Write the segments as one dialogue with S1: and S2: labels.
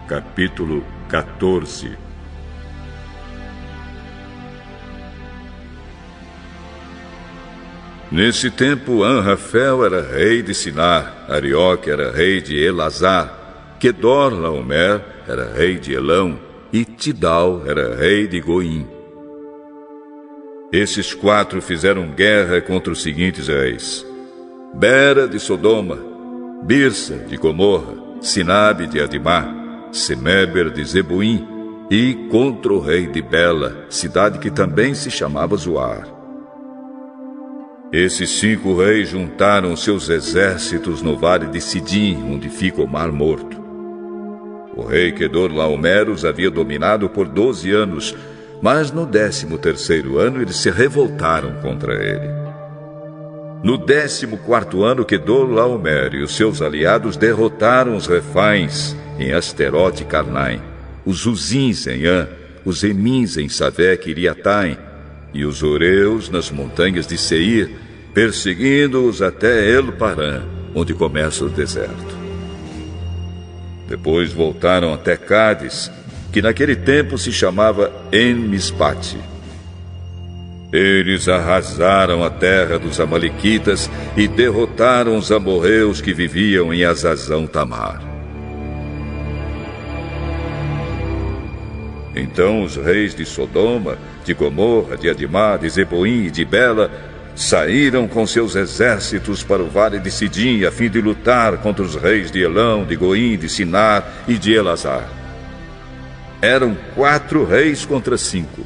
S1: Capítulo 14. Nesse tempo, Anrafel era rei de Sinar, Arioque era rei de Elazar, Quedorlaomer era rei de Elão e Tidal era rei de Goim. Esses quatro fizeram guerra contra os seguintes reis: Bera de Sodoma, Birsa de Gomorra, Sinabe de Adimá, Semeber de Zeboim e contra o rei de Bela, cidade que também se chamava Zoar. Esses 5 reis juntaram seus exércitos no vale de Sidim, onde fica o Mar Morto. O rei Quedorlaomer os havia dominado por 12 anos, mas no 13º ano eles se revoltaram contra ele. No 14º ano, Quedorlaomer e os seus aliados derrotaram os Refains em Asterote e Carnaim, os Uzins em An, os Emins em Savec e Iriataim, e os Oreus nas montanhas de Seir, perseguindo-os até El-Parã, onde começa o deserto. Depois voltaram até Cádiz, que naquele tempo se chamava En-Mispate. Eles arrasaram a terra dos amalequitas e derrotaram os amorreus que viviam em Azazão-Tamar. Então os reis de Sodoma, de Gomorra, de Adimá, de Zeboim e de Bela saíram com seus exércitos para o vale de Sidim a fim de lutar contra os reis de Elão, de Goim, de Sinar e de Elazar. Eram 4 reis contra 5.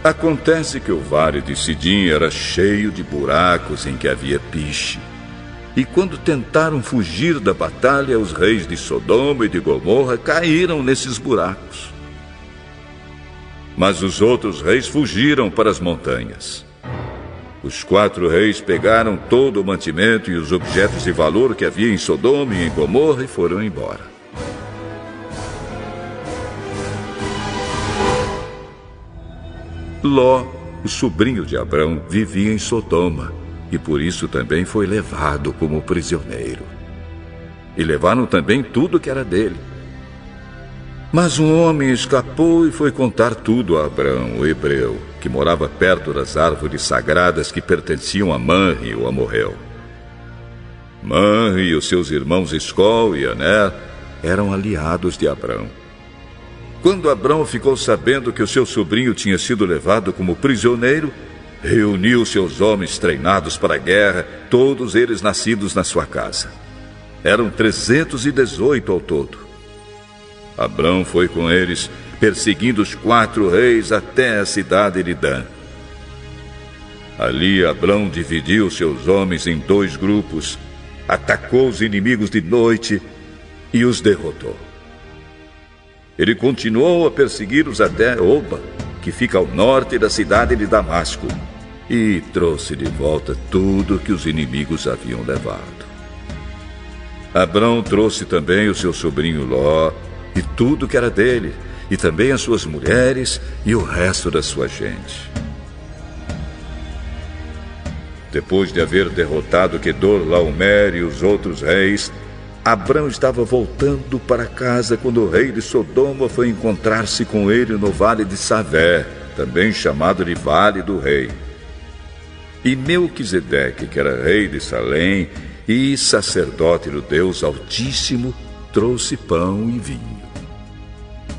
S1: Acontece que o vale de Sidim era cheio de buracos em que havia piche. E quando tentaram fugir da batalha, os reis de Sodoma e de Gomorra caíram nesses buracos. Mas os outros reis fugiram para as montanhas. Os 4 reis pegaram todo o mantimento e os objetos de valor que havia em Sodoma e em Gomorra e foram embora. Ló, o sobrinho de Abrão, vivia em Sodoma e por isso também foi levado como prisioneiro. E levaram também tudo que era dele. Mas um homem escapou e foi contar tudo a Abrão, o hebreu, que morava perto das árvores sagradas que pertenciam a Manre, o amorreu. Manre e os seus irmãos Escol e Aner eram aliados de Abrão. Quando Abrão ficou sabendo que o seu sobrinho tinha sido levado como prisioneiro, reuniu seus homens treinados para a guerra, todos eles nascidos na sua casa. Eram 318 ao todo. Abrão foi com eles, perseguindo os 4 reis até a cidade de Dan. Ali Abrão dividiu seus homens em 2 grupos, atacou os inimigos de noite e os derrotou. Ele continuou a persegui-los até Oba, que fica ao norte da cidade de Damasco, e trouxe de volta tudo que os inimigos haviam levado. Abrão trouxe também o seu sobrinho Ló, e tudo que era dele, e também as suas mulheres e o resto da sua gente. Depois de haver derrotado Quedorlaomer e os outros reis, Abrão estava voltando para casa quando o rei de Sodoma foi encontrar-se com ele no vale de Savé, também chamado de Vale do Rei. E Melquisedeque, que era rei de Salém e sacerdote do Deus Altíssimo, trouxe pão e vinho.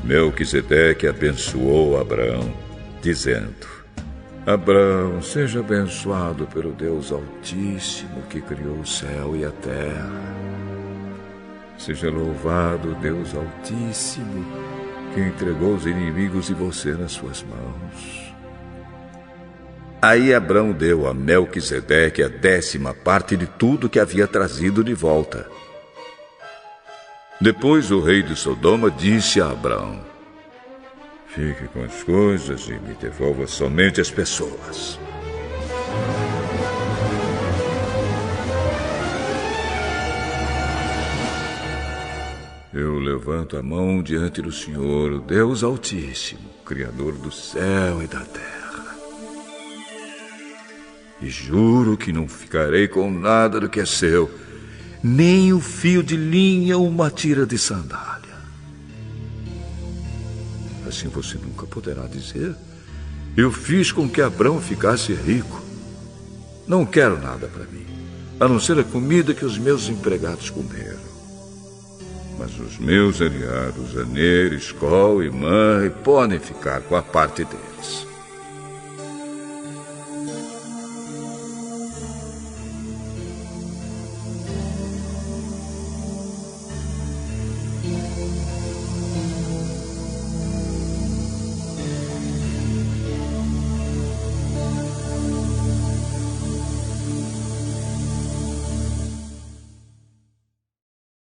S1: Melquisedeque abençoou Abrão, dizendo: Abrão, seja abençoado pelo Deus Altíssimo que criou o céu e a terra. Seja louvado o Deus Altíssimo que entregou os inimigos de você nas suas mãos. Aí Abrão deu a Melquisedeque a 10ª parte de tudo que havia trazido de volta. Depois o rei de Sodoma disse a Abrão: Fique com as coisas e me devolva somente as pessoas. Eu levanto a mão diante do Senhor, o Deus Altíssimo, Criador do céu e da terra. E juro que não ficarei com nada do que é seu, nem o fio de linha ou uma tira de sandália. Assim você nunca poderá dizer: eu fiz com que Abrão ficasse rico. Não quero nada para mim, a não ser a comida que os meus empregados comeram. Mas os meus aliados, Aner, Escol e Manre, podem ficar com a parte deles.